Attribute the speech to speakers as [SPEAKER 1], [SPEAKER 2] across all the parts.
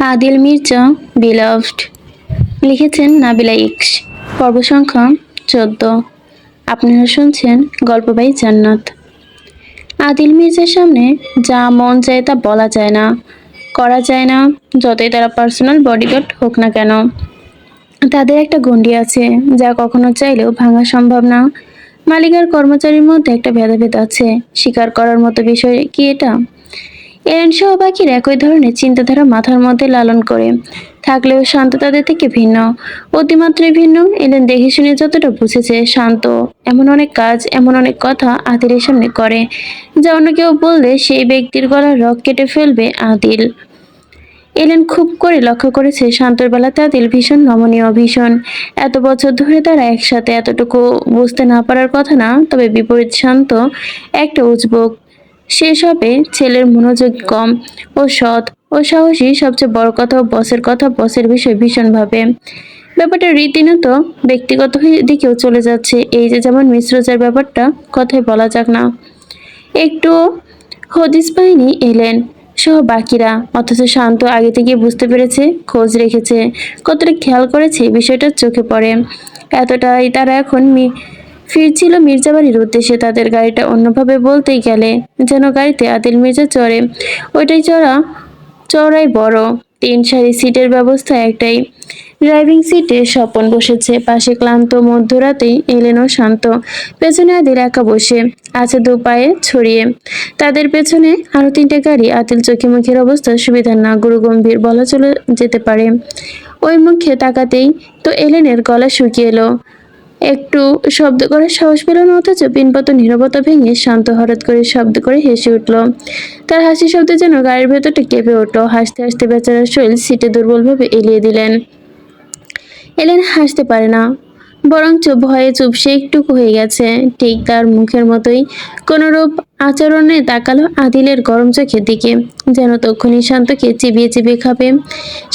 [SPEAKER 1] Adil Mirza beloved লিখেছেন নাবিলা ইকশ। পর্ব সংখ্যা ১৪। আপনারা শুনছেন গল্প বাই জান্নাত। আদিল মির্জার সামনে যা মন চায় তা বলা যায় না, করা যায় না, যতই তারা পার্সোনাল বডিগার্ড হোক না কেন। তাদের একটা গণ্ডি আছে যা কখনো চাইলেও ভাঙা সম্ভব না। মালিক আর কর্মচারীর মধ্যে একটা ভেদাভেদ আছে, স্বীকার করার মতো বিষয় কি এটা? এরেন সহ বাকির একই ধরনের চিন্তাধারা মাথার মধ্যে লালন করে থাকলেও শান্ত তাদের থেকে ভিন্ন, অতিমাত্রায় ভিন্ন। এলেন দেখে শুনে যতটা বুঝেছে, শান্ত এমন অনেক কাজ, এমন অনেক কথা আদিলের সামনে করে যা অন্য কেউ বললে সেই ব্যক্তির গলার রগ কেটে ফেলবে আদিল। এলেন খুব করে লক্ষ্য করেছে শান্তর বেলাতে আদিল ভীষণ নমনীয়, ভীষণ। এত বছর ধরে তারা একসাথে, এতটুকু বুঝতে না পারার কথা না। তবে বিপরীত শান্ত একটা উজবুক, সেসবে ছেলের মনোযোগ কম, ও সৎ ও সাহসী। সবচেয়ে বড় কথা, ও বসের কথা, বসের বিষয় ভীষণভাবে। ব্যাপারটা রীতিমত ব্যক্তিগত দিকেও চলে যাচ্ছে। এই যে যেমন মিশ্রজার ব্যাপারটা কথায় বলা যাক না, একটু হদিস পায়নি এলেন সহ বাকিরা, অথচ শান্ত আগে থেকে বুঝতে পেরেছে, খোঁজ রেখেছে, কতটা খেয়াল করেছে বিষয়টা চোখে পড়ে। এতটাই তারা এখন ফিরছিল মির্জাবাড়ির উদ্দেশ্যে। তাদের গাড়িটা অন্যভাবে বলতেই গেলে যেন গাড়িতে আদিল মির্জা চড়ে, ওইটাই চড়াই বড়। ৩ সারি সিটের ব্যবস্থা একটাই। ড্রাইভিং সিটে স্বপন বসেছে, পাশে ক্লান্ত মধ্যরাতেই এলেন ও শান্ত। পেছনে আদিল একা বসে আছে, দু পায়ে ছড়িয়ে। তাদের পেছনে আরো 3টে গাড়ি। আদিল চোখে মুখের অবস্থা সুবিধার না, গুরু গম্ভীর বলা চলে যেতে পারে। ওই মুখে তাকাতেই তো এলেনের গলা শুকিয়ে এলো, একটু শব্দ করার সাহস পেল না। অথচ পিনপত নীরবতা ভেঙে শান্ত হঠাৎ করে শব্দ করে হেসে উঠল। তার হাসি শব্দে যেন গাড়ির ভেতরটা কেঁপে উঠল। হাসতে হাসতে বেচারার শরীর সিটে দুর্বলভাবে এলিয়ে দিলেন। এলেন হাসতে পারে না, বরঞ্চ ভয়ে চুপসে একটুকু হয়ে গেছে। ঠিক তার মুখের মতোই কোনরূপ আচরণে তাকালো আদিলের গরম চোখের দিকে, যেন তক্ষুনি শান্তকে চিবিয়ে চিবিয়ে খাবে।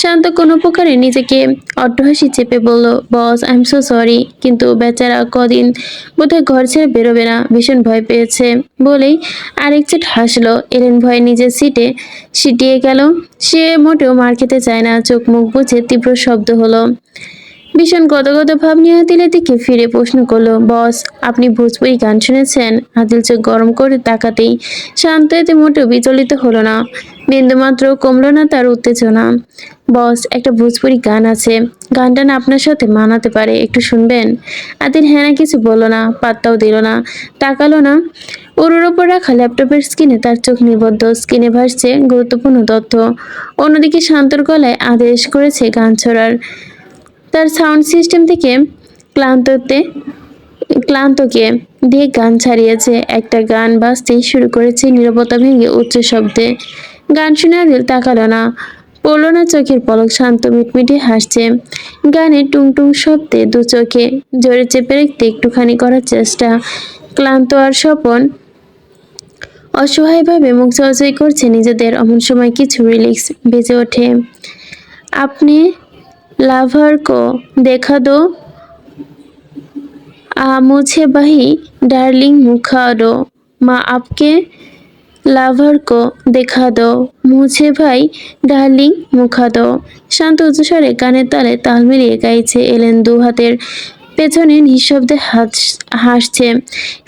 [SPEAKER 1] শান্ত কোনো প্রকারে নিজেকে অট্টহাসি চেপে বলল, বস, আই এম সো সরি। কিন্তু বেচারা কদিন বোধহয় ঘর ছেড়ে বেরোবে না, ভীষণ ভয় পেয়েছে বলেই আরেক চেট হাসলো। এলেন ভয়ে নিজের সিটে সিটিয়ে গেল। সে মোটেও মার খেতে চায় না। চোখ মুখ বুঝে তীব্র শব্দ হলো। ভীষণ গদগদ ভাব নিয়ে আদিলের দিকে ফিরে প্রশ্ন করলো, বস, আপনি ভোজপুরি গান শুনেছেন? আদিল চোখ গরম করে তাকাতেই শান্ত এতে মোটেও বিচলিত হলো না, বিন্দুমাত্র কমলো না তার উত্তেজনা। বস, একটা ভোজপুরি গান আছে, গানটা না আপনার সাথে মানাতে পারে, একটু শুনবেন? আদিল হ্যাঁ না কিছু বললো না, পাত্তাও দিল না, তাকালো না। ওর ওপর রাখা ল্যাপটপের স্ক্রিনে তার চোখ নিবদ্ধ, স্ক্রিনে ভাসছে গুরুত্বপূর্ণ তথ্য। অন্যদিকে শান্তর গলায় আদেশ করেছে গান ছড়ার। তার সাউন্ড সিস্টেম থেকে ক্লান্তকে দিয়ে গান ছাড়িয়েছে। একটা গান বাজতেই শুরু করেছে নীরবতা ভেঙে উচ্চ শব্দে। গান শুনে আদিল তাকালো না, পড়লো না চোখের পলক। শান্ত মিটমিটে হাসছে। গানে টুংটুং শব্দে দু চোখে জোরে চেপে রাখতে একটুখানি করার চেষ্টা। ক্লান্ত আর স্বপন অসহায়ভাবে মুখ চাওয়াচাই করছে নিজেদের। অমন সময় কিছু রিলিক্স বেজে ওঠে। আপনি लाभर को देखा दो, मुझे भाई डार्लिंग मुखा दो, माँ आपके लाभर को देखा दो, मुझे भाई डार्लिंग मुखा दो। শান্ত উচ্চস্বরে গানের তালে তাল মিলিয়ে গাইছে। এলেন দু হাতের পেছনে নিঃশব্দে হাসছে,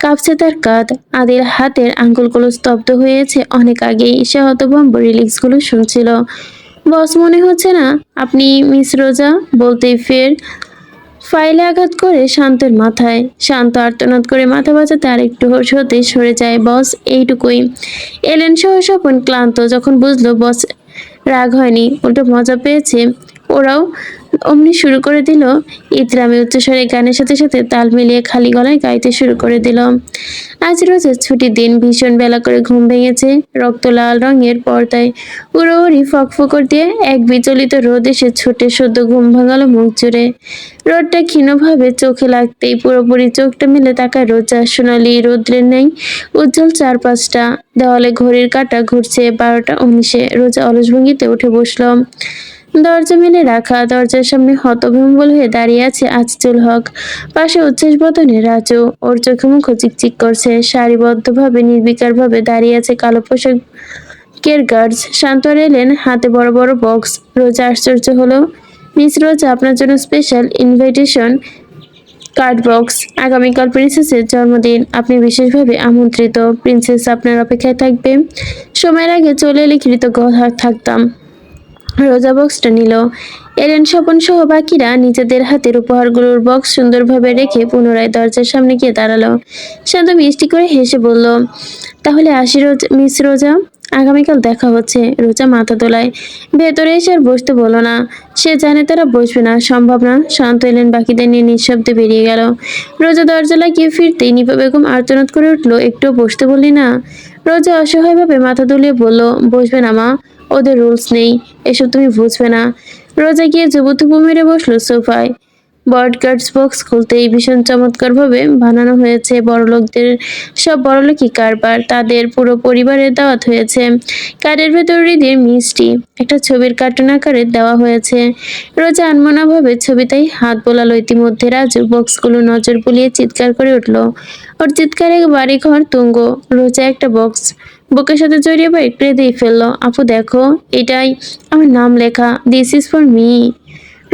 [SPEAKER 1] কাঁপছে তার কাঁধ। আদিল হাতের আঙ্গুলগুলো স্তব্ধ হয়েছে অনেক আগেই। সে হতভম্ব রিলিক্সগুলো শুনছিল। বস, মনে হচ্ছে না আপনি মিস রোজা? বলতেই ফের ফাইলে আঘাত করে শান্তের মাথায়। শান্ত আর্তনাদ করে মাথা বাঁচাতে আর একটু হতে সরে যায়। বস, এইটুকুই। এলেন সহ স্বপন ক্লান্ত যখন বুঝলো বস রাগ হয়নি, উল্টো মজা পেয়েছে, ওরাও অমনি শুরু করে দিল ইতরামি উচ্চস্বরে গানের সাথে সাথে তাল মিলিয়ে খালি গলায় গাইতে শুরু করে দিল। আজ রোজের ছুটির দিন। ভীষণ বেলা করে ঘুম ভেঙেছে। রক্ত লাল রঙের পর্দায় উড়োউড়ি ফকফকর দিয়ে এক বিচলিত রোদ এসে ছুটে সদ্য ঘুম ভাঙালো মুখ জুড়ে। রোদটা ক্ষীণভাবে চোখে লাগতেই পুরোপুরি চোখটা মেলে তাকায় রোজা। সোনালি রৌদ্রের নেই উজ্জ্বল চারপাশটা। দেওয়ালে ঘড়ির কাঁটা ঘুরছে 12টা 19-এ। রোজা অলস ভঙ্গিতে উঠে বসল। দরজা মেলে রাখা, দরজার সামনে হতভম্বল হয়ে দাঁড়িয়ে আছে আজিজুল হক। পাশে উচ্ছ্বাস বদনে রাজু, ওর চোখে মুখ চিকচিক করছে। সারিবদ্ধভাবে নির্বিকারভাবে দাঁড়িয়ে আছে কালো পোশাক কেয়ার গার্ডস শান্ত আর এলেন হাতে বড় বড় বক্স। রোজা আশ্চর্য হলো। মিস রোজা, আপনার জন্য স্পেশাল ইনভাইটেশন কার্ড বক্স। আগামীকাল প্রিন্সেসের জন্মদিন, আপনি বিশেষভাবে আমন্ত্রিত। প্রিন্সেস আপনার অপেক্ষায় থাকবে। সময়ের আগে চলে এলে কৃতজ্ঞ থাকতাম। রোজা বক্সটা নিল। এলেন স্বপন সহ বাকিরা নিজেদের হাতের উপহারগুলোর বক্স সুন্দরভাবে রেখে পুনরায় দরজার সামনে গিয়ে দাঁড়ালো। শান্ত মিষ্টি করে হেসে বলল, তাহলে আসি মিস রোজা, আগামীকাল দেখা হচ্ছে। রোজা মাথা দোলায়। ভেতরে এসে আর বসতে বলো না, সে জানে তারা বসবে না, সম্ভব না। শান্ত এলেন বাকিদের নিয়ে নিঃশব্দে বেরিয়ে গেল। রোজা দরজা লাগিয়ে ফিরতেই নিপা বেগম আর্তনাদ করে উঠল, একটু বসতে বললি না? রোজা অসহায়ভাবে মাথা দুলিয়ে বলল, বসবে না মা, ওদের রুলস নেই, এসব তুমি বুঝবে না। রোজা গিয়ে জুবুথুবু মেরে বসলো সোফায়। বডগার্ডস বক্স খুলতেই ভীষণ চমৎকারভাবে বানানো হয়েছে। বড়লোকদের সব বড়লোকই কারবার, তাদের পুরো পরিবারের দাওয়াত হয়েছে। কার্ডের ভেতর হৃদের মিষ্টি একটা ছবির কার্টুন আকারে দেওয়া হয়েছে। রোজা আনমনাভাবে ছবিটাই হাত বোলালো। ইতিমধ্যে রাজু বক্সগুলো নজর বুলিয়ে চিৎকার করে উঠল। ওর চিৎকারে বাড়িঘর তুঙ্গ। রোজা একটা বক্স বুকের সাথে জড়িয়ে পড়ে কেঁদেই ফেললো। আপু দেখো, এটাই আমার নাম লেখা, দিস ইজ ফর মি।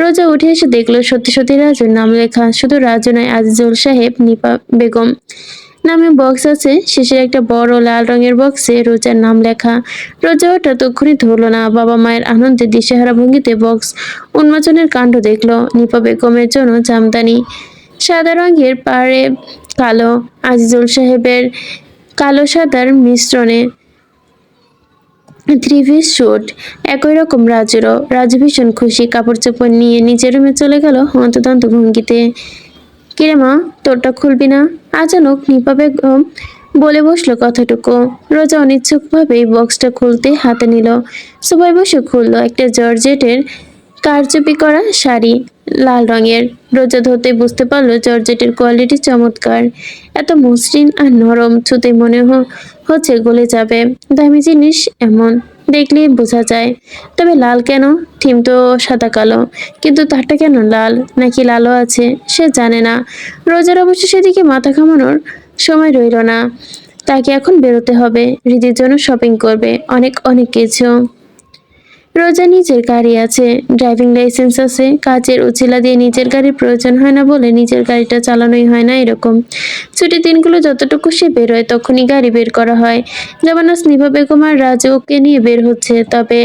[SPEAKER 1] রোজা উঠে এসে দেখলো সত্যি সত্যি রাজুর নাম লেখা। শুধু রাজু নয়, আজিজুল সাহেব, নিপা বেগম নামে বক্স আছে। শেষের একটা বড় লাল রঙের বক্সে রোজার নাম লেখা। রোজা ওটা তক্ষুনি ধরলো না। বাবা মায়ের আনন্দে দিশেহারা ভঙ্গিতে বক্স উন্মোচনের কাণ্ড দেখলো। নিপা বেগমের জন্য জামদানি সাদা রঙের পাড়ে কালো, আজিজুল সাহেবের কালো সাদার মিশ্রণে থ্রি পিস স্যুট, একই রকম রাজুরও। রাজু ভীষণ খুশি, কাপড় চোপড় নিয়ে নিজের রুমে চলে গেল হন্তদন্ত ভঙ্গিতে। কিরে মা, তোরটা খুলবি না? আচানক নিপা বেগম বলে বসলো কথাটুকু। রোজা অনিচ্ছুকভাবেই বক্সটা খুলতে হাতে নিল। সবাই বসে খুললো একটা জর্জেটের কারচুপি করা শাড়ি, লাল রঙের। রোজা ধরতে বুঝতে পারলো জর্জেটের কোয়ালিটি চমৎকার। এত মসৃণ আর নরম, ছুতে মনে হচ্ছে গলে যাবে। দামি জিনিস এমন দেখলেই বোঝা যায়। তবে লাল কেন? থিম তো সাদা কালো, কিন্তু তারটা কেন লাল? নাকি লালও আছে, সে জানে না। রোজার অবশ্য সেদিকে মাথা ঘামানোর সময় রইল না। তাকে এখন বেরোতে হবে, হৃদির জন্য শপিং করবে, অনেক অনেক কিছু। রোজা নিজের গাড়ি আছে, ড্রাইভিং লাইসেন্স আছে। কাজের উছিলা দিয়ে নিজের গাড়ির প্রয়োজন হয় না বলে নিজের গাড়িটা চালানোই হয় না, এরকম। ছুটির দিনগুলো যতটুকু সে বেরোয় তখনই গাড়ি বের করা হয়। যেমন আজ নিভা বেগম আর রাজুকে নিয়ে বের হচ্ছে, তবে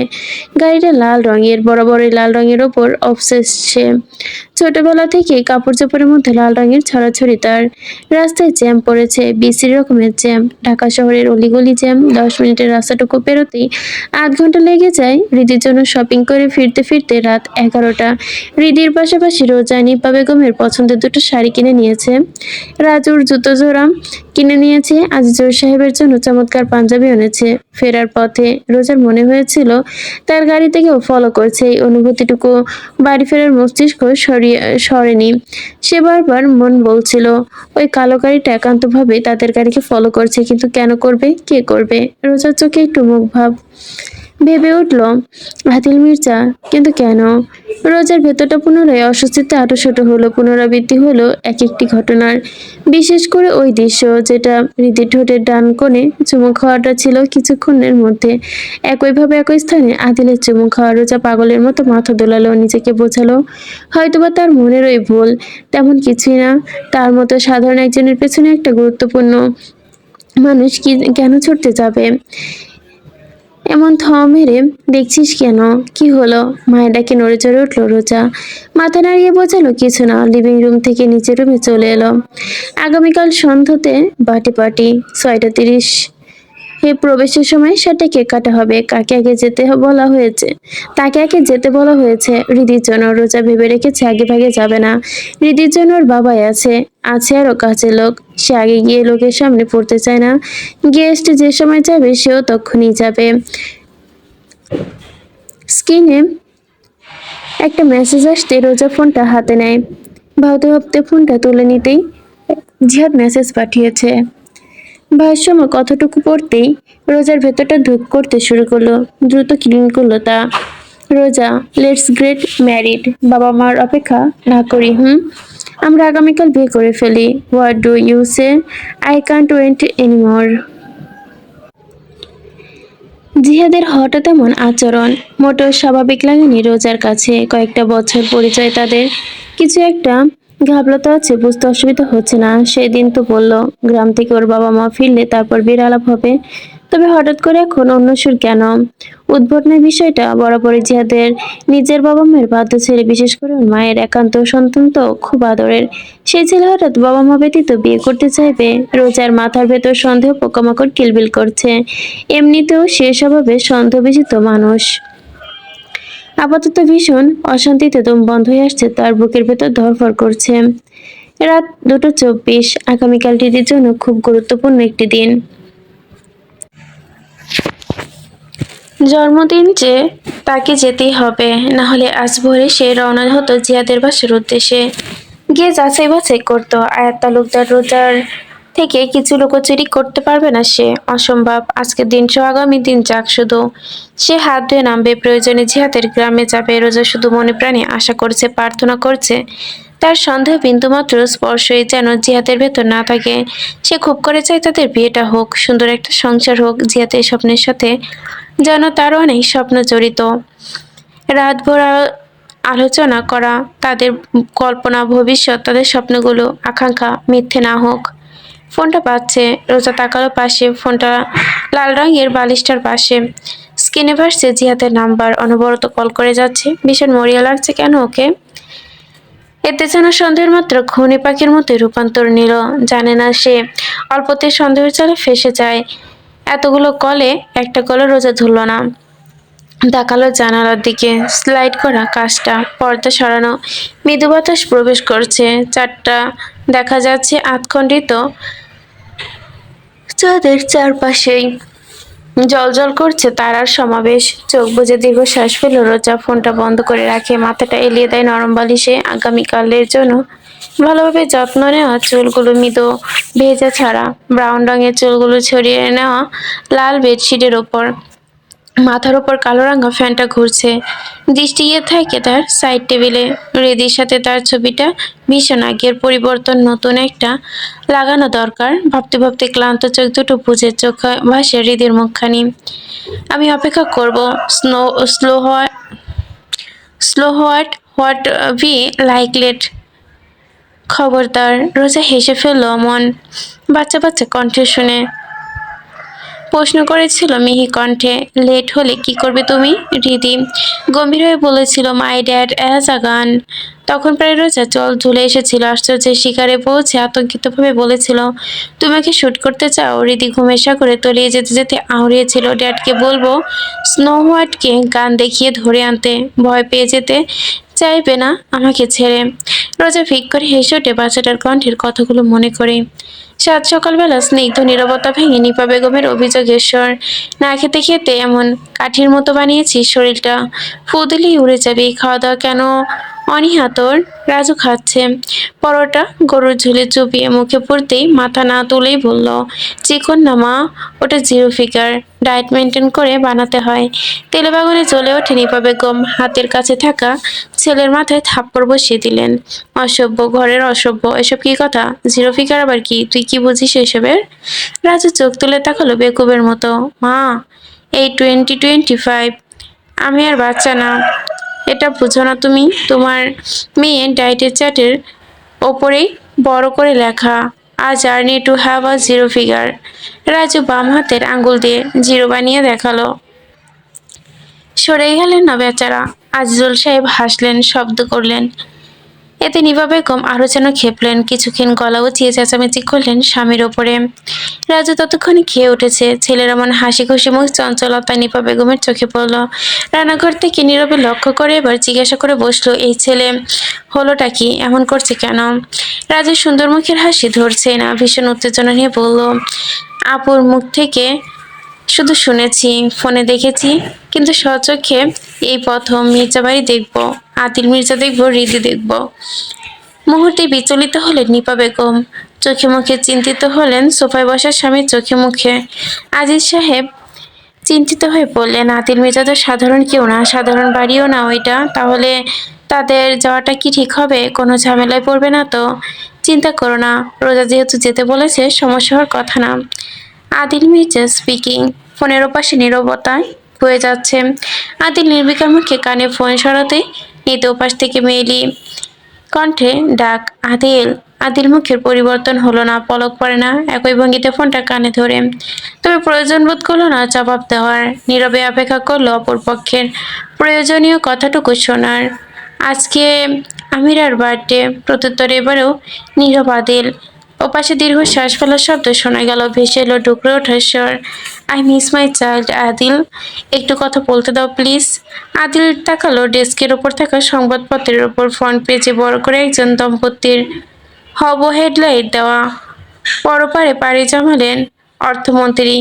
[SPEAKER 1] গাড়িটা লাল রঙের। বরাবরই লাল রঙের ওপর অবসেস সে। ছোটবেলা থেকে কাপড় চোপড়ের মধ্যে লাল রঙের ছড়াছড়ি তার। রাস্তায় জ্যাম পড়েছে, বিশ্রী রকমের জ্যাম। ঢাকা শহরের অলিগলি জ্যাম। 10 মিনিটের রাস্তাটুকু পেরোতেই আধ ঘন্টা লেগে যায়। হৃদির জন্য শপিং করে ফিরতে ফিরতে রাত 11টা। হৃদির পাশাপাশি রোজা নিপা বেগমের পছন্দের দুটো শাড়ি কিনে নিয়েছে। রাজুর জুতো জোড়া কিনে নিয়েছে। আজিজুর সাহেবের জন্য চমৎকার পাঞ্জাবি এনেছে। ফেরার পথে রোজার মনে হয়েছিল তার গাড়ি থেকেও ফলো করছে। এই অনুভূতিটুকু বাড়ি ফেরার মস্তিষ্ক সরেনি। সে বারবার মন বলছিল, ওই কালো গাড়িটা একান্তভাবে তাদের গাড়িকে ফলো করছে। কিন্তু কেন করবে, কে করবে? রোজার চোখে একটু মুখ ভাব ভেবে উঠল আদিল মির্জা, কিন্তু কেন? রোজার ভেতরটা পুনরায় অস্বস্তিতে আটোসাটো হলো। পুনরাবৃত্তি হলো এক একটি ঘটনার। বিশেষ করে ওই দৃশ্য, যেটা হৃদির ঠোঁটের ডান কোণে চুমু খাওয়াটা ছিল কিছুক্ষণের মধ্যে। একইভাবে একই স্থানে আদিলের চুমু খাওয়া। রোজা পাগলের মতো মাথা দোলালো, নিজেকে বোঝালো হয়তোবা তার মনের ওই ভুল, তেমন কিছুই না। তার মতো সাধারণ একজনের পেছনে একটা গুরুত্বপূর্ণ মানুষ কি কেন ছুটতে যাবে? এমন থ মেরে দেখছিস কেন? কি হলো? মায়ের ডাকে নড়ে চড়ে উঠলো রোজা। মাথা নাড়িয়ে বোঝালো কিছু না। লিভিং রুম থেকে নিচের রুমে চলে এলো। আগামীকাল সন্ধ্যাতে বার্থডে পার্টি, 6:30 প্রবেশের সময় সেটা কেক কাটা হবে। কাকে আগে যেতে বলা হয়েছে? তাকে আগে যেতে বলা হয়েছে হৃদির জন্য। রোজা ভেবে রেখেছে আগে ভাগে যাবে না। হৃদির জন্য ওর বাবাই আছে, আছে আরো কাছের লোক। সে আগে গিয়ে লোকের সামনে পড়তে চায় না। গেস্ট যে সময় যাবে সেও তখনই যাবে। স্ক্রিনে একটা মেসেজ আসতে রোজা ফোনটা হাতে নেয়। ভাবতে ভাবতে ফোনটা তুলে নিতেই জিহাদ মেসেজ পাঠিয়েছে। ভাষ্যময় কথাটুকু পড়তেই রোজার ভেতরটা ধুপ করতে শুরু করলো। দ্রুত ক্লিন করলো তা। রোজা, লেটস গেট ম্যারিড। বাবা মার অপেক্ষা না করি। আমরা আগামীকাল বিয়ে করে ফেলি। What do you say? I can't wait anymore. জিহাদের হঠাৎ এমন আচরণ মোটেও স্বাভাবিক লাগেনি রোজার কাছে। কয়েকটা বছর পরিচয় তাদের, কিছু একটা ঘাবলাতে আছে, বুঝতে অসুবিধা হচ্ছে না। সেদিন তো বলল গ্রাম থেকে ওর বাবা মা ফিরলে তারপর বিয়ের আলাপ হবে, তবে হঠাৎ করে এখন অন্য সুর কেন? উদ্ভট নয় বিষয়টা। বরাবরই জিহাদের নিজের বাবা মায়ের বাধ্য ছেলে, বিশেষ করে ওর মায়ের একান্ত সন্তান তো খুব আদরের। সেই ছেলে হঠাৎ বাবা মা ব্যতীত বিয়ে করতে চাইবে? রোজার মাথার ভেতর সন্দেহ পোকামাকড় কিলবিল করছে। এমনিতেও সে স্বভাবে সন্দেহবিচিত মানুষ। আপাতত ভীষণ অশান্তিতে দম বন্ধ হয়ে আসছে, তার বুকের ভেতর ধড়ফড় করছে। রাত 2:24। আগামীকাল রিদির জন্য খুব গুরুত্বপূর্ণ একটি দিন। জন্মদিন যে, তাকে যেতেই হবে, না হলে আজ ভোরে সে রওনা হতো জিয়াদের বাসার উদ্দেশ্যে। গিয়ে যাচাই বাছাই করতো আয়াত তালুকদার রোজার থেকে কিছু লুকোচুরি করতে পারবে না সে, অসম্ভব। আজকের দিন সহ আগামী দিন যাক শুধু। সে হাত ধুয়ে নামবে, প্রয়োজনে জিহাদের গ্রামে যাবে। রোজা শুধু মনে প্রাণে আশা করছে, প্রার্থনা করছে তার সন্দেহ বিন্দুমাত্র স্পর্শই যেন জিহাদের ভেতর না থাকে। সে খুব করে চায় তাদের বিয়েটা হোক, সুন্দর একটা সংসার হোক। জিহাদের স্বপ্নের সাথে যেন তার অনেক স্বপ্ন জড়িত। রাতভর আলোচনা করা, তাদের কল্পনা, ভবিষ্যৎ, তাদের স্বপ্নগুলো, আকাঙ্ক্ষা মিথ্যে না হোক। ফোনটা বাজছে। রোজা তাকালো পাশে, ফোনটা লাল রঙের বালিশটার পাশে। স্ক্রিনে ভাসছে জিহাদের নাম্বার, অনবরত কল করে যাচ্ছে। ভীষণ মরিয়া লাগছে কেন ওকে। এতে যেন সন্দেহের মাত্র ঘূর্ণি পাখির মতো রূপান্তর নিল। জানে না সে অল্পতে সন্দেহের জালে ফেসে যায়। এতগুলো কলে একটা কলও রোজা ধরল না। তাকালো জানালার দিকে, স্লাইড করা কাঁচটা, পর্দা সরানো, মৃদু বাতাস প্রবেশ করছে। চারটা দেখা যাচ্ছে আধখণ্ডিত চাঁদের চারপাশেই জলজল করছে তারার সমাবেশ। চোখ বুজে দীর্ঘশ্বাস ফেল রোজা, ফোনটা বন্ধ করে রাখে, মাথাটা এলিয়ে দেয় নরম বালিশে। আগামীকালের জন্য ভালোভাবে যত্ন নেওয়া চুলগুলো মৃদু ভেজা ছাড়া, ব্রাউন রঙের চুলগুলো ছড়িয়ে নেওয়া লাল বেডশিটের ওপর। মাথার ওপর কালো রাঙা ফ্যানটা ঘুরছে। দৃষ্টি গিয়ে থাকে তার সাইড টেবিলে। রেদির সাথে তার ছবিটা ভীষণ আগের, পরিবর্তন নতুন একটা লাগানো দরকার। ভাবতে ভাবতে ক্লান্ত চোখ দুটো বুঝে চোখ ভাসে হৃদির মুখখানি। আমি অপেক্ষা করব। Snow slow what what we like late. খবরদার। রোজা হেসে ফেলল মন বাচ্চা বাচ্চা কণ্ঠে শুনে। প্রশ্ন করেছিল মিহি কণ্ঠে, লেট হলে কি করবে তুমি? হৃদি গম্ভীর হয়ে বলেছিল, মাই ড্যাড অ্যাজ আ গান। তখন প্রায় রোজা জল ঝুলে এসেছিল। আশ্চর্যের শিকারে পৌঁছে আতঙ্কিতভাবে বলেছিল, তুমি ওকে শুট করতে চাও? হৃদি ঘুমের সাগরে তলিয়ে যেতে যেতে আওড়িয়েছিল, ড্যাডকে বলবো স্নো হোয়াইটকে গান দেখিয়ে ধরে আনতে। ভয় পেয়ে যেতে চাইবে না আমাকে ছেড়ে। রোজা ফিক করে হেসে ওঠে বাচ্চাটার কণ্ঠের কথাগুলো মনে করে। সাত সকালবেলা স্নিগ্ধ নীরবতা ভেঙে নিপা বেগমের অভিযোগের স্বর, না খেতে খেতে এমন কাঠির মতো বানিয়েছিস শরীরটা, ফু দিলেই উড়ে যাবি। খাওয়া দাওয়া কেন অনীহা তোর? রাজু খাচ্ছে পরোটা, গরুর ঝোলে চুপিয়ে মুখে পড়তেই মাথা না তুলেই বলল, চিকন না মা, ওটা জিরো ফিগার, ডায়েট মেনটেন করে বানাতে হয়। তেলে বাগুনে জ্বলে ওঠে নিপা বেগম, হাতের কাছে থাকা ছেলের মাথায় থাপ্পড় বসিয়ে দিলেন। অসভ্য, ঘরের অসভ্য, এসব কি কথা? জিরো ফিগার আবার কি? তুই কি বুঝিস এসবের? রাজু চোখ তুলে তাকালো বেকুবের মতো। মা, এই 2025, আমি আর বাচ্চা না, এটা বুঝো না তুমি? তোমার মেয়ে ডায়েটের চার্টের ওপরেই বড় করে লেখা, আ journey to have a zero figure. Raju বাম হাতের আঙ্গুল দিয়ে জিরো বানিয়ে দেখালো। সরে গেলেন না বেচারা। আজিজুল সাহেব হাসলেন, শব্দ করলেন। এতে নিপা বেগম আরো যেন খেপলেন। কিছুক্ষণ গলা উঁচিয়ে চেঁচামেচি করলেন স্বামীর ওপরে। রাজু ততক্ষণে খেয়ে উঠেছে। ছেলের এমন হাসি খুশি মুখ চঞ্চলতা নিপা বেগমের চোখে পড়ল। রান্নাঘর থেকে নীরবে লক্ষ্য করে এবার জিজ্ঞাসা করে বসলো, এই ছেলে হলোটা কি? এমন করছে কেন? রাজুর সুন্দর মুখের হাসি ধরছে না, ভীষণ উত্তেজনা নিয়ে বলল, আপুর মুখ থেকে শুধু শুনেছি, ফোনে দেখেছি, কিন্তু স্বচক্ষে এই প্রথম। মির্জা বাড়ি দেখবো, আদিল মির্জা দেখবো, হৃদি দেখবো। মুহূর্তে বিচলিত হলেন নিপা বেগম। চোখে মুখে চিন্তিত হলেন সোফায় বসা স্বামীর চোখে মুখে। আজিজ সাহেব চিন্তিত হয়ে বললেন, আদিল মির্জা তো সাধারণ কেউ না, সাধারণ বাড়িও না ওইটা। তাহলে তাদের যাওয়াটা কি ঠিক হবে? কোনো ঝামেলায় পড়বে না তো? চিন্তা করো না, রোজা যেহেতু যেতে বলেছে, সমস্যা হওয়ার কথা না। আদিল মির্জা স্পিকিং। ফোনের ওপাশে নীরবতায় হয়ে যাচ্ছে। আদিল নির্বিকার মুখে কানে ফোন সরাতে নিতে ওপাশ থেকে মেয়েলি কণ্ঠে ডাক, আদিল। আদিল মুখের পরিবর্তন হলো না, পলক পড়ে না, একই ভঙ্গিতে ফোনটা কানে ধরে। তবে প্রয়োজন বোধ করলো না জবাব দেওয়ার, নীরবে অপেক্ষা করলো অপর পক্ষের প্রয়োজনীয় কথাটুকু শোনার। আজকে আমিরার বার্থডে, প্রত্যুত্তরে এবারেও নীরব আদিল। ওপাশে দীর্ঘ শ্বাস ফেলার শব্দ শোনা গেল, ভেসে এলো ডুকরে ওঠার স্বর। I miss my child Adil, একটু কথা বলতে দাও প্লিজ। আদিল তাকালো ডেস্কের ওপর থাকা সংবাদপত্রের ওপর, ফ্রন্ট পেজে বড় করে একজন দম্পতির হব হেডলাইট দেওয়া। পরপারে পাড়ি জমালেন অর্থমন্ত্রী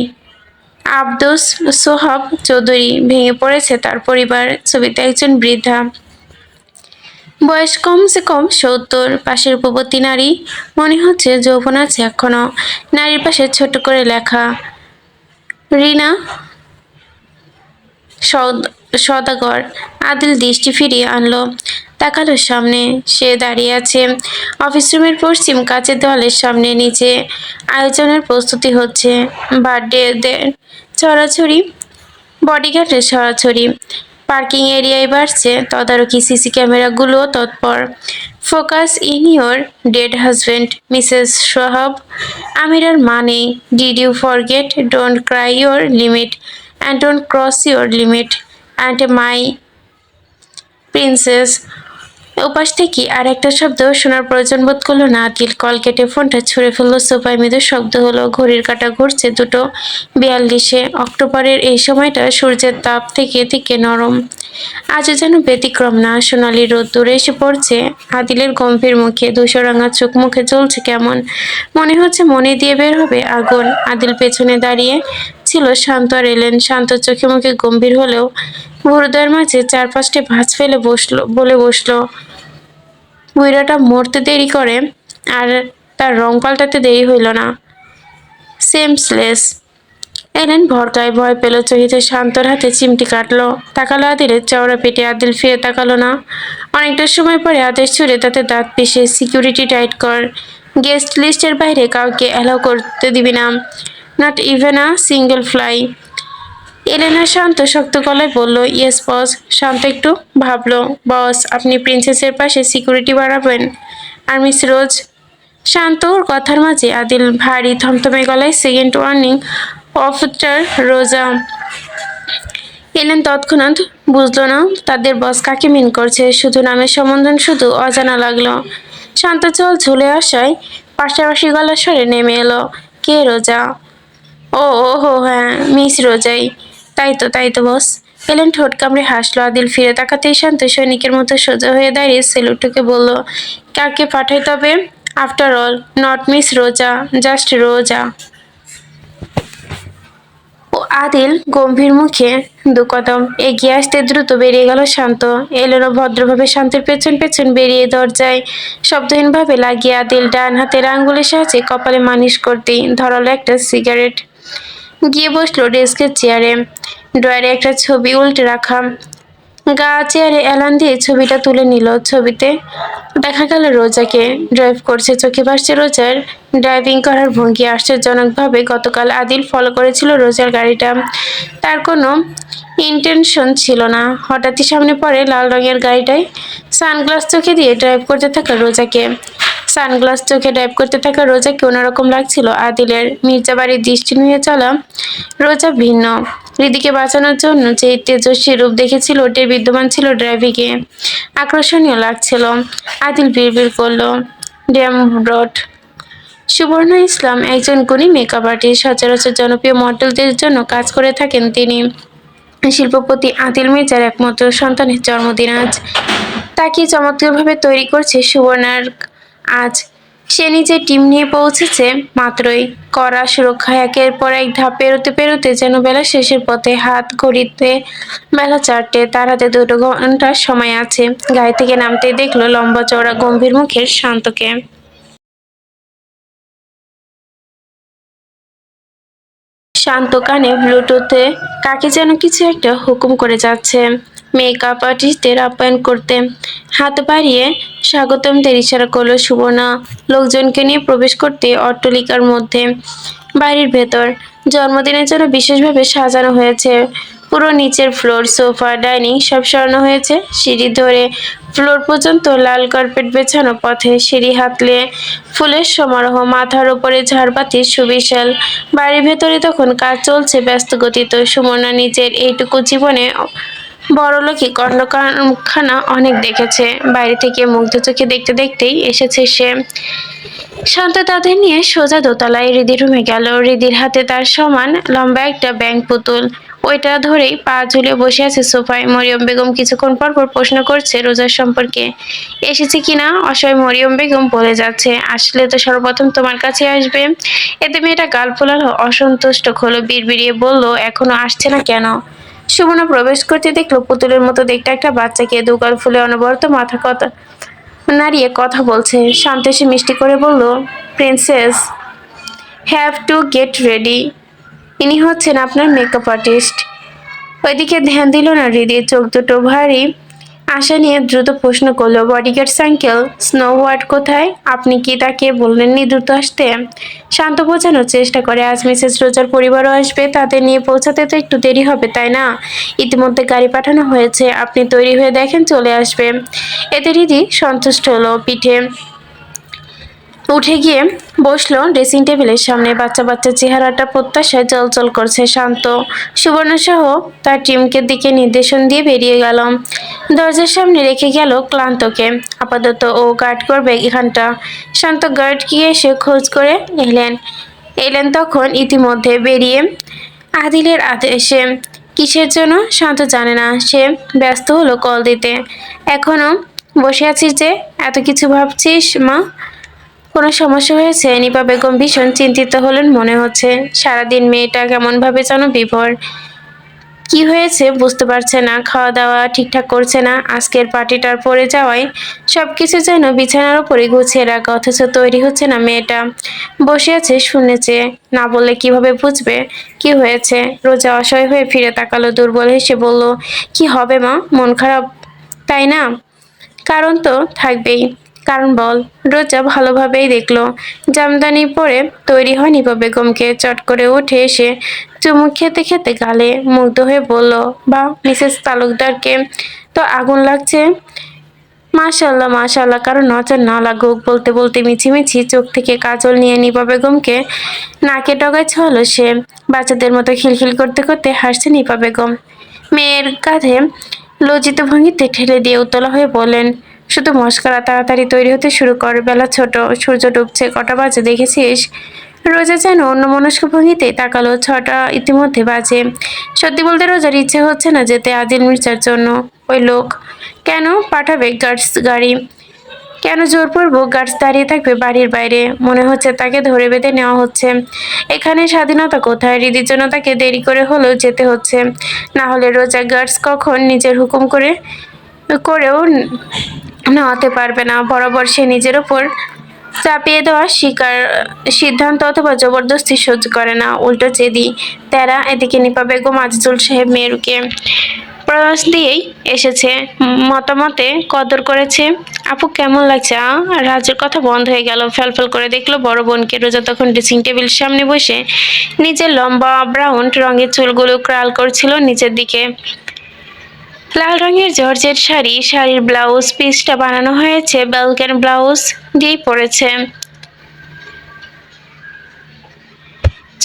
[SPEAKER 1] আব্দুস সোহাব চৌধুরী। ভেঙে পড়েছে তার পরিবার, ছবিতে একজন বৃদ্ধা, বয়স কমসে কম ৭০, পাশের রূপবতী নারী, মনে হচ্ছে যৌবন আছে এখনো। নারীর পাশে ছোট করে লেখা রিনা সওদাগর। আদিল দৃষ্টি ফিরিয়ে আনলো, তাকালো সামনে। সে দাঁড়িয়ে আছে অফিস রুমের পশ্চিম কাচের দেওয়ালের সামনে। নিচে আয়োজনের প্রস্তুতি হচ্ছে, বার্থডে ছড়াছড়ি, বডিগার্ডের ছড়াছড়ি। পার্কিং এরিয়ায় বাড়ছে তদারকি, সিসি ক্যামেরাগুলো তৎপর। Focus in your dead husband Mrs Sohab. আমিরার মা নেই। Did you forget? Don't cry your limit and don't cross your limit and my princess. ওপাশ থেকে আর একটা শব্দ শোনার প্রয়োজন বোধ করলো না আদিল। কল কেটে ফোনটা ছুঁড়ে ফেললো সোফায়। মৃদু শব্দ হলো, ঘড়ির কাঁটা ঘুরছে 2:42। অক্টোবরের এই সময়টা সূর্যের তাপ থেকে থেকে নরম। আজও যেন ব্যতিক্রম না। সোনালি রোদ দূরে এসে পড়ছে আদিলের গম্ভীর মুখে, ধূসরাঙা চোখ মুখে জ্বলছে কেমন, মনে হচ্ছে মনে দিয়ে বের হবে আগুন। আদিল পেছনে দাঁড়িয়ে ছিল, শান্ত আর এলেন। শান্ত চোখে মুখে গম্ভীর হলেও ভুরুদের মাঝে 4-5টে ভাঁজ ফেলে বসলো, বুইড়াটা মরতে দেরি করে আর তার রং পাল্টাতে দেরি হইল না। সেমসলেস। এলেন ভরকায়, ভয় পেল, চোখে শান্তর হাতে চিমটি কাটলো। তাকালো আদিলের চওড়া পেটে। আদিল ফিরে তাকালো না। অনেকটা সময় পরে আদেশ ছুড়ে তাতে দাঁত পিষে, সিকিউরিটি টাইট কর, গেস্ট লিস্টের বাইরে কাউকে অ্যালাউ করতে দিবি না, not even a single fly. Elena শান্ত শক্ত গলায় বলল, ইয়েস বস। শান্ত একটু ভাবলো, বস আপনি প্রিন্সেসের পাশে সিকিউরিটি বাড়াবেন? আর মিস রোজ? শান্ত ওর কথার মাঝে আদিল ভারী থমথমে গলায়, সেকেন্ড ওয়ার্নিং অফিসার রোজা। এলেন তৎক্ষণাৎ বুঝলো না তাদের বস কাকে মিন করছে। শুধু নামের সম্বোধন শুধু অজানা লাগলো। শান্ত চল ঝুলে আসায় পাশাপাশি গলার স্বরে নেমে এলো, কে রোজা? ও ও হো হ্যাঁ, মিস রোজাই। তাই তো বস। এলেন ঠোঁট কামড়ে হাসলো। আদিল ফিরে তাকাতেই শান্ত সৈনিকের মতো সোজা হয়ে দাঁড়িয়ে সেলুটকে বলল, কাকে পাঠাই তবে? আফটার অল নট মিস রোজা, জাস্ট রোজা। ও আদিল গম্ভীর মুখে 2 কদম এগিয়ে আসতে দ্রুত বেরিয়ে গেল শান্ত। এলেনও ভদ্রভাবে শান্তের পেছন পেছন বেরিয়ে দরজায় শব্দহীনভাবে লাগিয়ে আদিল ডান হাতের আঙ্গুলের সাহায্যে কপালে মালিশ করতেই ধরালো একটা সিগারেট। গিয়ে বসলো ডেস্কের চেয়ারে, ড্রয়ারে একটা ছবি উল্টে রাখা, গা চেয়ারে এলান দিয়ে ছবিটা তুলে নিল। ছবিতে দেখা গেল রোজাকে ড্রাইভ করছে। চোখে ভাসছে রোজার ড্রাইভিং করার ভঙ্গি। আশ্চর্যজনকভাবে গতকাল আদিল ফলো করেছিল রোজার গাড়িটা। তার কোনো ইন্টেনশন ছিল না। হঠাৎই সামনে পড়ে লাল রঙের গাড়িটায় সানগ্লাস চোখে দিয়ে ড্রাইভ করতে থাকা রোজাকে। সানগ্লাস চোখে ড্রাইভ করতে থাকা রোজাকে অন্যরকম লাগছিল আদিলের। মির্জাবাড়ির দৃষ্টি নিয়ে চলা রোজা ভিন্ন। হৃদিকে বাঁচানোর জন্য যে তেজস্বী রূপ দেখেছিল ওটাই বিদ্যমান ছিল ড্রাইভিংয়ে। আকর্ষণীয় লাগছিল। আদিল বিড়বিড় করল, ড্যাম ব্রড। সুবর্ণা ইসলাম একজন গুণী মেকআপ আর্টিস্ট। সচরাচর জনপ্রিয় মডেলদের জন্য কাজ করে থাকেন তিনি। শিল্পপতি আদিল মির্জার একমাত্র সন্তানের জন্মদিন আজ। তাকে চমৎকারভাবে তৈরি করছে সুবর্ণার আজ। সে নিজের টিম নিয়ে পৌঁছেছে মাত্রই। কড়া সুরক্ষা একের পর এক ধাপ পেরোতে পেরোতে যেন বেলা শেষের পথে। হাত ঘড়িতে বেলা 4টে, তার হাতে 2 ঘন্টার সময় আছে। গাড়ি থেকে নামতেই দেখলো লম্বা চওড়া গম্ভীর মুখের শান্তকে। শান্ত কানে ব্লুটুথে কাকে যেন কিছু একটা হুকুম করে যাচ্ছে। মেকআপ আর্টিস্টদের আপ্যায়ন করতে হাত বাড়িয়ে স্বাগতমদের ইশারা করলো সুবর্ণা। লোকজনকে নিয়ে প্রবেশ করতে অট্টালিকার মধ্যে। বাড়ির ভেতর জন্মদিনের জন্য বিশেষভাবে সাজানো হয়েছে। পুরো নিচের ফ্লোর, সোফা, ডাইনিং সব সরানো হয়েছে। সিঁড়ি ধরে ফ্লোর পর্যন্ত লাল কার্পেট বেছানো, পথে সিঁড়ি হাতলে ফুলের সমারোহ, মাথার উপরে ঝাড়বাতির সুবিশাল। বাড়ির ভেতরে তখন কাজ চলছে ব্যস্ত গতিতে। সুমনা নিজের এইটুকু জীবনে বড়লোকি কর্মকারখানা অনেক দেখেছে। বাইরে থেকে মুগ্ধ চোখে দেখতে দেখতেই এসেছে সে। শান্ত তাদের নিয়ে সোজা দোতলায় হৃদির রুমে গেল। হৃদির হাতে তার সমান লম্বা একটা ব্যাঙ পুতুল, ওইটা ধরেই পা ঝুলিয়ে বসে আছে সোফায়। মরিয়ম বেগম কিছুক্ষণ পর পর প্রশ্ন করছে রোজার সম্পর্কে, এসেছে কিনা। অসহায় মরিয়ম বেগম বলে যাচ্ছে, আসলে তো সর্বপ্রথম তোমার কাছে আসবে। এতে মেয়েটা গাল ফোলালো, অসন্তুষ্ট হলো, বিড়বিড়িয়ে বলল, এখনো আসছে না কেন। সুমনা প্রবেশ করতে দেখলো পুতুলের মতো দেখতে একটা বাচ্চাকে, দুগাল ফুলে অনবরত মাথা কথা নাড়িয়ে কথা বলছে। শান্ত এসে মিষ্টি করে বলল, princess have to get ready. ইনি হচ্ছেন আপনার মেকআপ আর্টিস্ট। ওইদিকে ধ্যান দিল না হৃদয়, চোখ দুটো ভারী আশা নিয়ে দ্রুত প্রশ্ন করলো, বডিগার্ডস আঙ্কেল স্নো হোয়াইট কোথায়? আপনি কি তাকে বললেননি দ্রুত আসতে? শান্ত বোঝানোর চেষ্টা করে, আজ মিসেস রোজার পরিবারও আসবে, তাদের নিয়ে পৌঁছাতে তো একটু দেরি হবে তাই না? ইতিমধ্যে গাড়ি পাঠানো হয়েছে, আপনি তৈরি হয়ে দেখেন চলে আসবে। এতে হৃদি সন্তুষ্ট হলো, পিঠে উঠে গিয়ে বসলো ড্রেসিং টেবিলের সামনে। বাচ্চা বাচ্চা চেহারাটা প্রত্যাশায় জলজল করছে। শান্ত সুবর্ণ সহ তার টিমকে দিকে নির্দেশন দিয়ে বেরিয়ে গেল। দরজার সামনে রেখে গেল ক্লান্তকে, আপাতত ও গার্ড করবে এখানটা। শান্ত গার্ড গিয়ে এসে খোঁজ করে এলেন তখন ইতিমধ্যে বেরিয়ে আদিলের আদেশে। কিসের জন্য শান্ত জানে না, সে ব্যস্ত হলো কল দিতে। এখনো বসে আছিস যে, এত কিছু ভাবছিস মা? কোনো সমস্যা হয়েছে? নিপা বেগম ভীষণ চিন্তিত হলেন মনে হচ্ছে। সারাদিন মেয়েটা কেমনভাবে যেন বিভোর। কি হয়েছে বুঝতে পারছে না, খাওয়া দাওয়া ঠিকঠাক করছে না। আজকের পার্টিটার পরে যাওয়ায় সবকিছু যেন বিছানার উপরে গুছিয়ে রাখা, অথচ তৈরি হচ্ছে না মেয়েটা। বসে আছে শুনেছে, না বললে কিভাবে বুঝবে কি হয়েছে। রোজা অসহায় হয়ে ফিরে তাকালো, দুর্বল হেসে বলল, কি হবে মা, মন খারাপ তাই না? কারণ তো থাকবেই। কারণ বল। রোজা ভালোভাবেই দেখলো জামদানি পরে তৈরি হয় নিপা বেগমকে। চট করে উঠে এসে চুমু খেতে খেতে গালে মুগ্ধ হয়ে বলল, বা মিসেস তালুকদারকে তো আগুন লাগছে। মাশাল্লাহ মাশাল্লাহ, কারণ নজর না লাগুক। বলতে বলতে মিছিমিছি চোখ থেকে কাজল নিয়ে নিপা বেগমকে নাকে ডগায় ছোঁয়ালো সে। বাচ্চাদের মতো খিলখিল করতে করতে হাসছে নিপা বেগম। মেয়ের কাঁধে লজ্জিত ভঙ্গিতে ঠেলে দিয়ে উতলা হয়ে বলেন, শুধু মস্করা, তাড়াতাড়ি তৈরি হতে শুরু কর, বেলা ছোট, সূর্য ডুবছে, কটা বাজে দেখেছিস? রোজা যেন অন্যমনস্ক ভঙ্গিতে তাকালো, 6টা ইতিমধ্যে বাজে। সত্যি বলতে রোজার ইচ্ছে হচ্ছে না যেতে আদিল মির্জার জন্য। ওই লোক কেন পাঠাবে গার্ডস গাড়ি? কেন জোর পড়বো? গার্ডস দাঁড়িয়ে থাকবে বাড়ির বাইরে, মনে হচ্ছে তাকে ধরে বেঁধে নেওয়া হচ্ছে। এখানে স্বাধীনতা কোথায়? হৃদির জন্য তাকে দেরি করে হলেও যেতে হচ্ছে। না হলে রোজা গার্ডস কখন নিজের হুকুম করেও নেওয়াতে পারবে না। বরাবর সে নিজের ওপর চাপিয়ে দেওয়া সিদ্ধান্ত অথবা জবরদস্তি সহ্য করে না, উল্টো জেদি তেরা। এদিকে নিপা বেগম আজিজুল সাহেব মেয়েরুকে প্রয়াস দিয়েই এসেছে, মতামতে কদর করেছে। আপু কেমন লাগছে? রাজুর কথা বন্ধ হয়ে গেল, ফ্যালফ্যাল করে দেখলো বড় বোনকে। রোজা তখন ড্রেসিং টেবিল সামনে বসে নিজের লম্বা ব্রাউন রঙের চুলগুলো ক্রাল করছিল নিচের দিকে। লাল রঙের জর্জেট শাড়ির ব্লাউজ পিসটা বানানো হয়েছে বেলকেন ব্লাউজ দিয়েই পরেছে।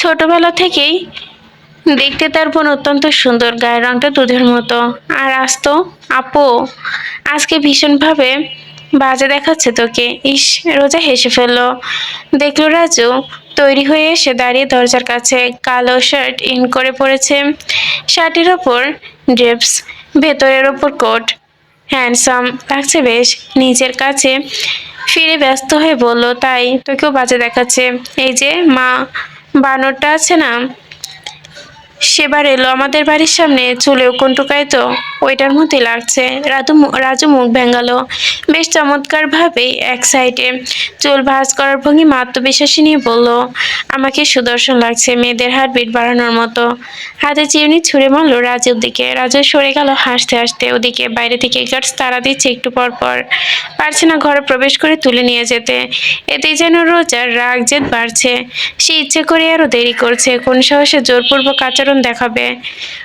[SPEAKER 1] ছোটবেলা থেকেই দেখতে তার বোন অত্যন্ত সুন্দর, গায়ের রংটা দুধের মতো। আর আজ তো আপু আজকে ভীষণভাবে বাজে দেখাচ্ছে তোকে। ইস, রোজা হেসে ফেললো। দেখলো রাজু তৈরি হয়ে এসে দাঁড়িয়ে দরজার কাছে, কালো শার্ট ইন করে পরেছে, শার্টের ওপর ড্রেপস, ভেতরের ওপর কোট। হ্যান্ডসাম লাগছে বেশ। নিজের কাছে ফিরে ব্যস্ত হয়ে বলল, তাই তোকেও বাজে দেখাচ্ছে? এই যে মা বানরটা আছে না,
[SPEAKER 2] সেবার এলো আমাদের বাড়ির সামনে, চুলেও কোনটুকায় তো ওইটার মতোই লাগছে। রাজু মুখ ভেঙালো বেশ চমৎকার ভাবে, এক সাইডে চুল ভাঁজ করার ভঙ্গিমা আত্মবিশ্বাসী নিয়ে বলল, আমাকে সুদর্শন লাগছে, মেয়েদের হার্টবিট বাড়ানোর মতো। হাতে চিরুনি ছুঁড়ে মারলো রাজুর দিকে। রাজু সরে গেল হাসতে হাসতে। ওদিকে বাইরে থেকে গার্ডস তাড়া দিচ্ছে একটু পর পর, পারছে না ঘরে প্রবেশ করে তুলে নিয়ে যেতে। এতেই যেন রোজার রাগ জেদ বাড়ছে। সে ইচ্ছে করে আরো দেরি করছে, কোন সাহসে জোরপূর্বক আচরণ দেখাবে।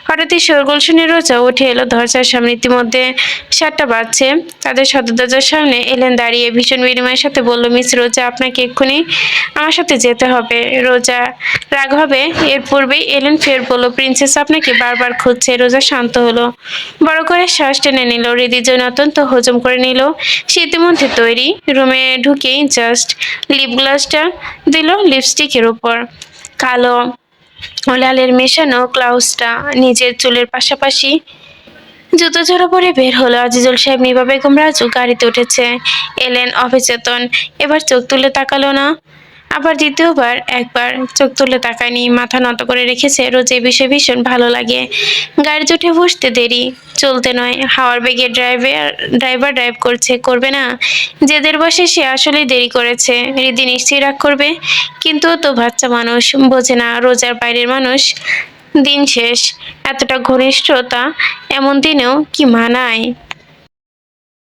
[SPEAKER 2] হঠাৎই শোরগোল শুনে রোজা উঠে এলো দরজার সামনে। ইতিমধ্যে 7টা বাজছে। তাদের সদর দরজার সামনে এলেন দাঁড়িয়ে। ভীষণ বিনিময়ের সাথে বলল, মিস রোজা, আপনাকে এক্ষুনি আমার সাথে যেতে হবে। রোজা রাগ হবে এর পূর্বেই এলেন ফের বলল, প্রিন্সেস আপনাকে বারবার খুঁজছে। রোজা শান্ত হলো, বড় করে শ্বাস টেনে নিল। হৃদিজন্য অত্যন্ত হজম করে নিল। সে ইতিমধ্যে তৈরি। রুমে ঢুকেই জাস্ট লিপ গ্লাসটা দিল লিপস্টিকের উপর। কালো ও লালের মেশানো ক্লাউজটা নিজের চুলের পাশাপাশি জুতো জোড়া পরে বের হলো। আজিজুল সাহেব, নিভা বেগম, রাজু গাড়িতে উঠেছে। এলেন অবিচেতন। এবার চোখ তুলে তাকালো না। আবার দ্বিতীয়বার একবার চোখ তুলে তাকায়নি, মাথা নত করে রেখেছে। রোজ এই বিষয়ে ভীষণ ভালো লাগে। গাড়িতে উঠে বসতে দেরি, চলতে নয়। হাওয়ার বেগে ড্রাইভার ড্রাইভ করবে না। যেদের বসে সে আসলেই দেরি করেছে। হৃদি নিশ্চয়ই রাগ করবে, কিন্তু ও তো বাচ্চা মানুষ, বোঝে না রোজার বাইরের মানুষ। দিন শেষ। এতটা ঘনিষ্ঠতা এমন দিনেও কি মানায়?